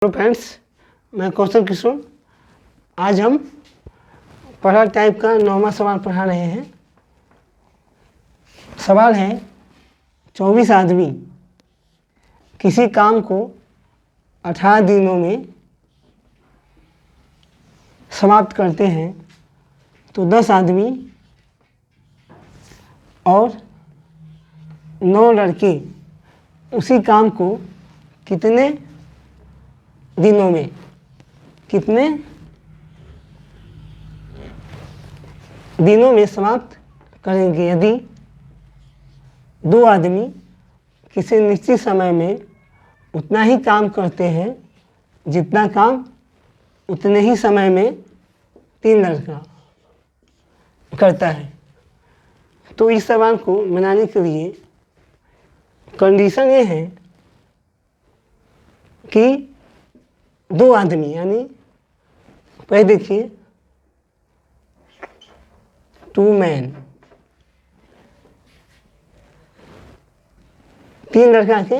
Hello friends, मैं कौशल किशोर। आज हम पढ़ा टाइप का 9वां सवाल पढ़ा रहे हैं। सवाल है 24 आदमी किसी काम को 18 दिनों में समाप्त करते हैं तो 10 आदमी और 9 लड़के उसी काम को कितने दिनों में समाप्त करेंगे। यदि 2 आदमी किसी निश्चित समय में उतना ही काम करते हैं जितना काम उतने ही समय में 3 लड़का करता है, तो इस सवाल को बनाने के लिए कंडीशन ये है कि 2 आदमी, यानी पहले देखिए 2 मैन, 3 लड़का के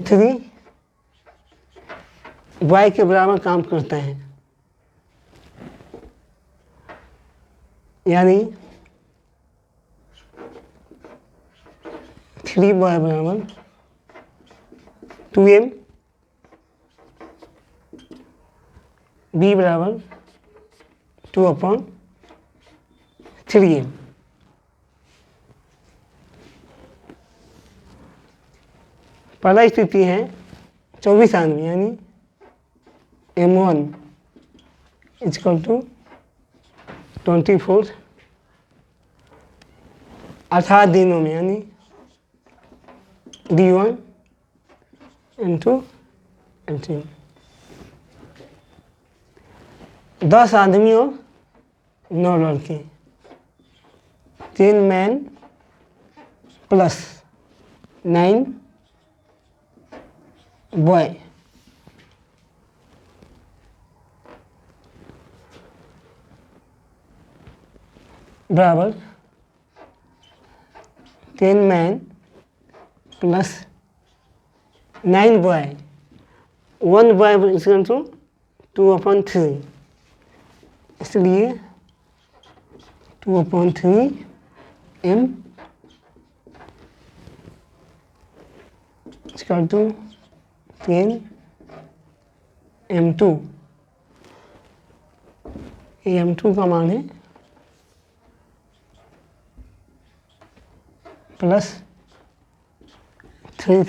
3 बॉय के बराबर काम करता है, यानी 3 बॉय बराबर 2m, b बराबर 2/3m। पहला स्थिति है 24 आदमी, यानी m1 = 24 18 दिनों में, यानी d1 × 18। 10 आदमी और 9 लड़के, 10 मैन प्लस 9 बॉय, बराबर 10 मैन प्लस 9 बॉय, 1 बॉय = 2/3, इसलिए 2/3m = 10m2। m2 का मान है प्लस 3 ×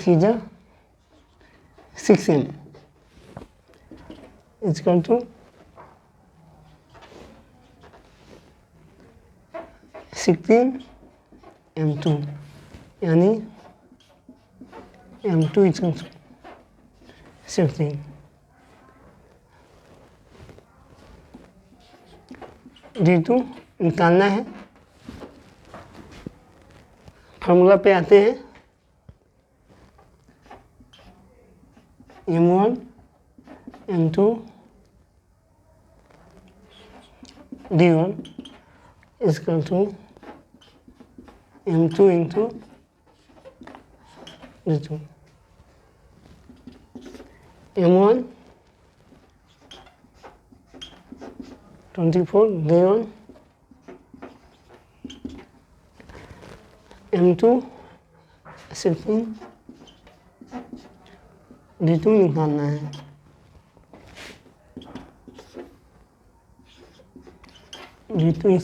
6m = 16m2, यानी m2 = 16। d2 निकालना है। फार्मूला पे आते हैं। m1 m2 d1 = m2 × d2। m1 24, d1 m2 16, d2 निकालना है। d2 =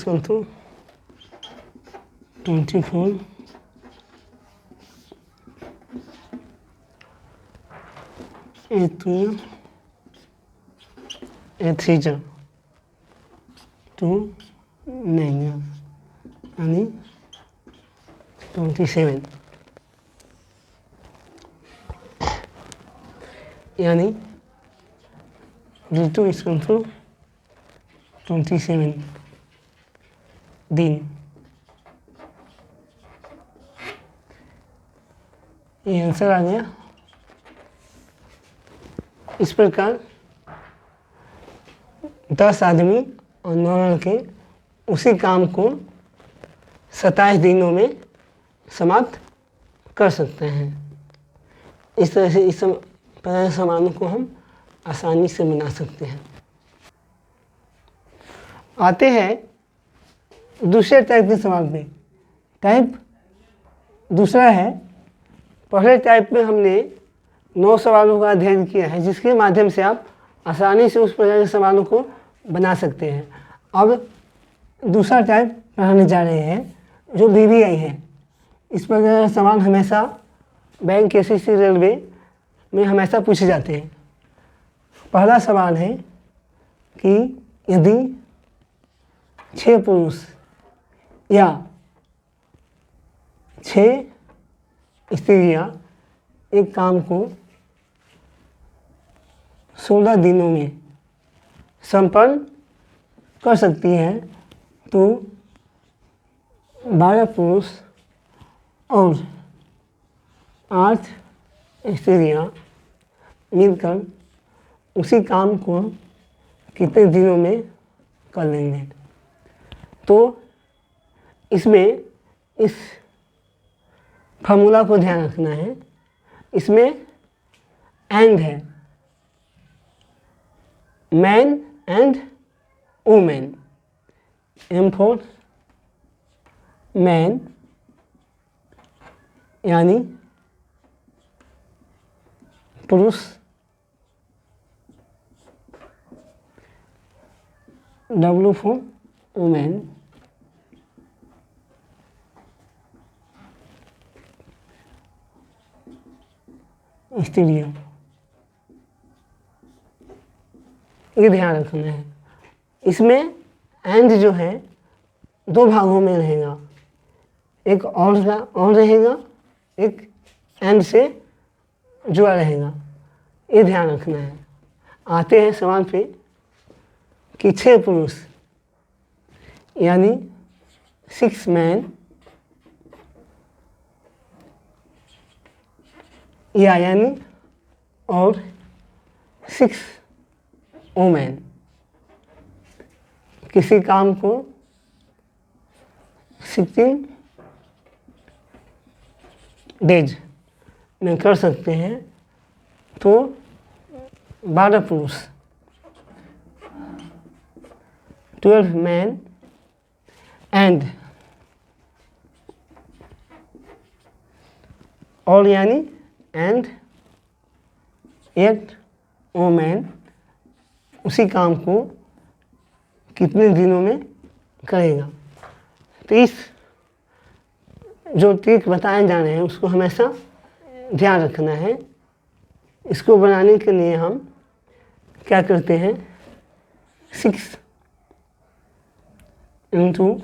24 a3 2 9, यानी 27, यानी d2 = 27 दिन। ये आंसर आ गया। इस प्रकार 10 आदमी और 9 लड़के उसी काम को 27 दिनों में समाप्त कर सकते हैं। इस तरह से इस प्रकार के समानों को हम आसानी से बना सकते हैं। आते हैं दूसरे टाइप के सवाल पे। टाइप दूसरा है, पहले टाइप में हमने 9 सवालों का अध्ययन किया है जिसके माध्यम से आप आसानी से उस प्रकार के सवालों को बना सकते हैं। अब दूसरा टाइप पढ़ाने जा रहे हैं जो BBI है। इस प्रकार के सवाल हमेशा बैंक, SSC, रेलवे में हमेशा पूछे जाते हैं। पहला सवाल है कि यदि 6 पुरुष या 6 स्त्रियां एक काम को 16 दिनों में संपन्न कर सकती हैं तो 12 पुरुष और 8 स्त्रियां मिलकर उसी काम को कितने दिनों में कर लेंगे। तो इसमें इस फार्मूला को ध्यान रखना है। इसमें एंड है, man and women. M for man यानी पुरुष, W फॉर वुमेन, स्त्रियां। ये ध्यान रखना है। इसमें एंड जो है 2 भागों में रहेगा, एक और रहेगा, एक एंड से जुड़ा रहेगा। ये ध्यान रखना है। आते हैं सवाल पे कि 6 पुरुष यानी 6 मैन यानी और 6 वुमेन किसी काम को 16 डेज में कर सकते हैं तो 12 पुरुष 12 मैन एंड और यानी एंड 8 वुमेन उसी काम को कितने दिनों में करेगा। तो इस जो ट्रिक बताए जा रहे हैं उसको हमेशा ध्यान रखना है। इसको बनाने के लिए हम क्या करते हैं, 6 इंटू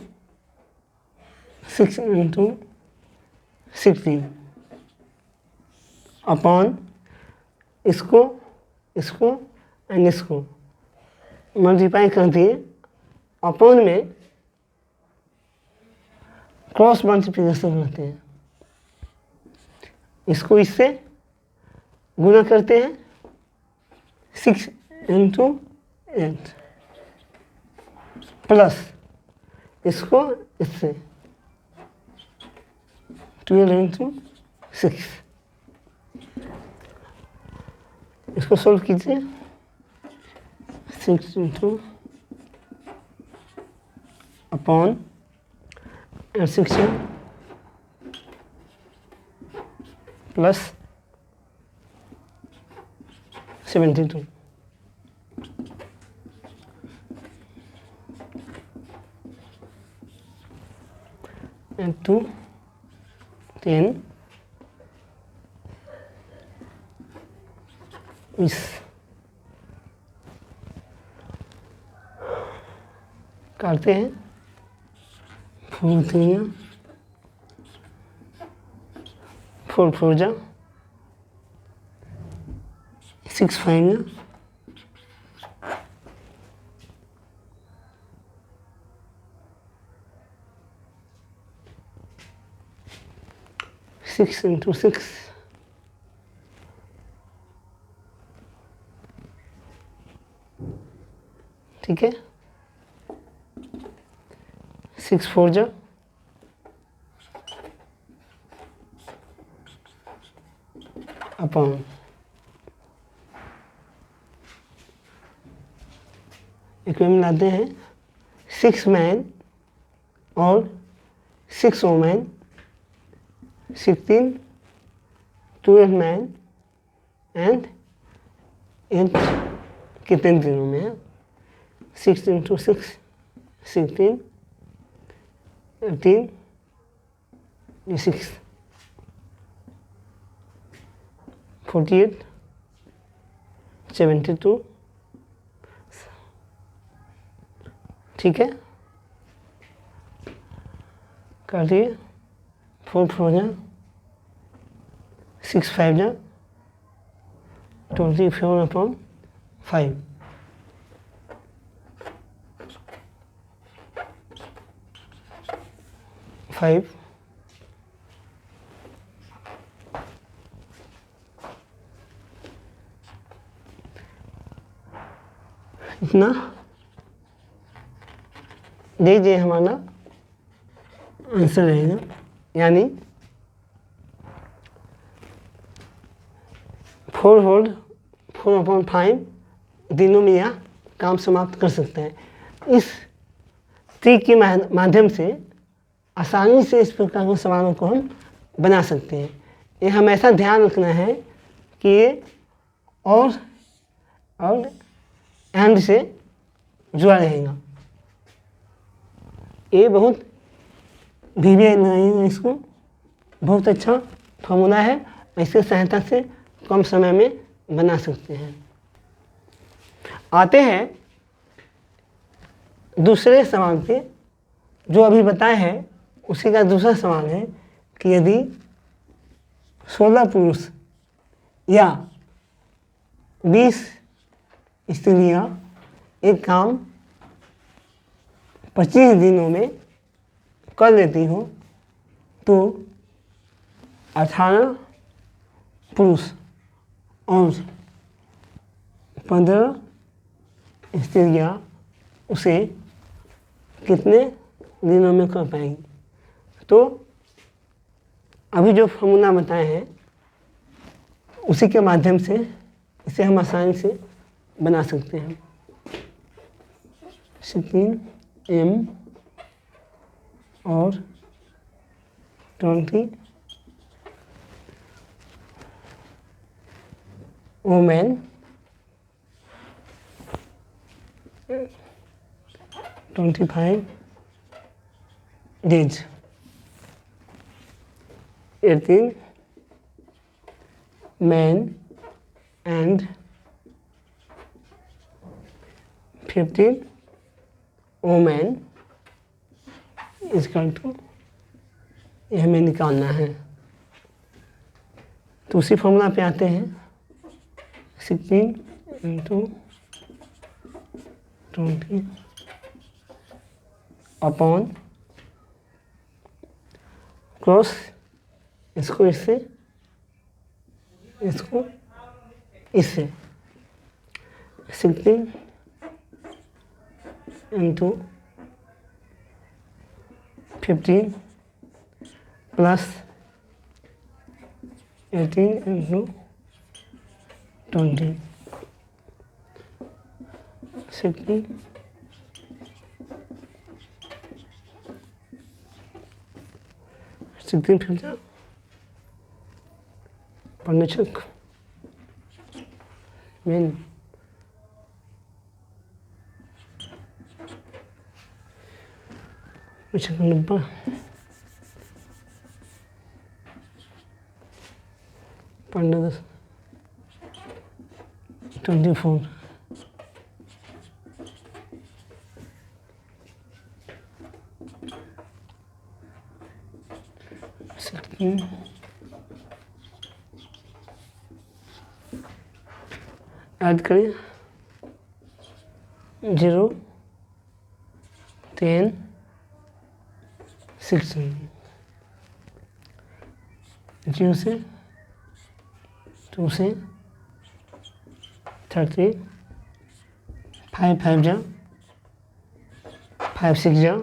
16 अपॉन इसको एंड इसको मल्टीप्लाई कर दिए। अपॉन में क्रॉस मल्टीप्लिकेशन करते हैं, इसको इससे गुणा करते हैं 6 इंटू 8 प्लस इसको इससे 12 इंटू 6। इसको सोल्व कीजिए। 6 into upon 16 plus 72 into 10 is करते हैं 4 3 4 4 जा 6 5 6 into 6 ठीक है। 6 4 जा अपॉन एक में मिलाते हैं 6 मैन और 6 वोमेन, 16, 12 मैन एंड 8 कितने दिनों में है? 6 into 6, 16, 18, 6, 48, 72, ठीक है, कर दिए। 4 4 जा 6 5 जा 24 अपॉन 5, इतना दीजिए हमारा आंसर रहेगा, यानी 4/4/5 दिनों में यह काम समाप्त कर सकते हैं। इस ट्रिक के माध्यम से आसानी से इस प्रकार के सवालों को हम बना सकते हैं। ये हमेशा ध्यान रखना है कि ये और एंड से जुड़ा रहेगा। ये बहुत धीरे लगाइएगा, इसको बहुत अच्छा फॉर्मूला है, इसकी सहायता से कम समय में बना सकते हैं। आते हैं दूसरे सवाल पे, जो अभी बताए हैं उसी का दूसरा सवाल है कि यदि 16 पुरुष या 20 स्त्रियां एक काम 25 दिनों में कर लेती हो, तो 18 पुरुष और 15 स्त्रियां उसे कितने दिनों में कर पाएंगी? तो अभी जो फॉर्मूला बताए हैं उसी के माध्यम से इसे हम आसानी से बना सकते हैं। 16m और 20 women 25 days, 18 men and 15 women is equal to, ये हमें निकालना है। तो उसी फॉर्मूला पे आते हैं, 16 into 20 अपॉन क्रॉस इसको इससे, इसको इससे, 16 into 15 प्लस 18 into 20, 16 15 पढ़ने चक मेन नब्बे 15 24 ऐड करें 0 10 16 0 से 2 से 30 5 5 जा 5 6 जा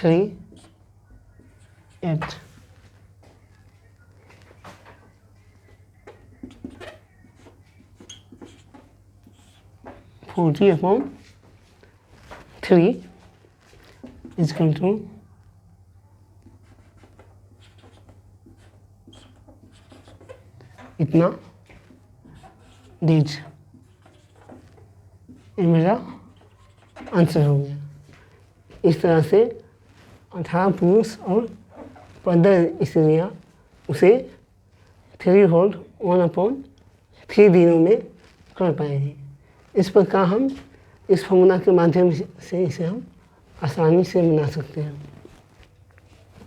3 8 16 40/3 is equal to इतना डेज। ये मेरा आंसर हो गया। इस तरह से 18 पुरुष और 15 स्त्रियाँ उसे 3/1/3 दिनों में कर पाएंगे। इस प्रकार हम इस फॉर्मूला के माध्यम से इसे हम आसानी से बना सकते हैं।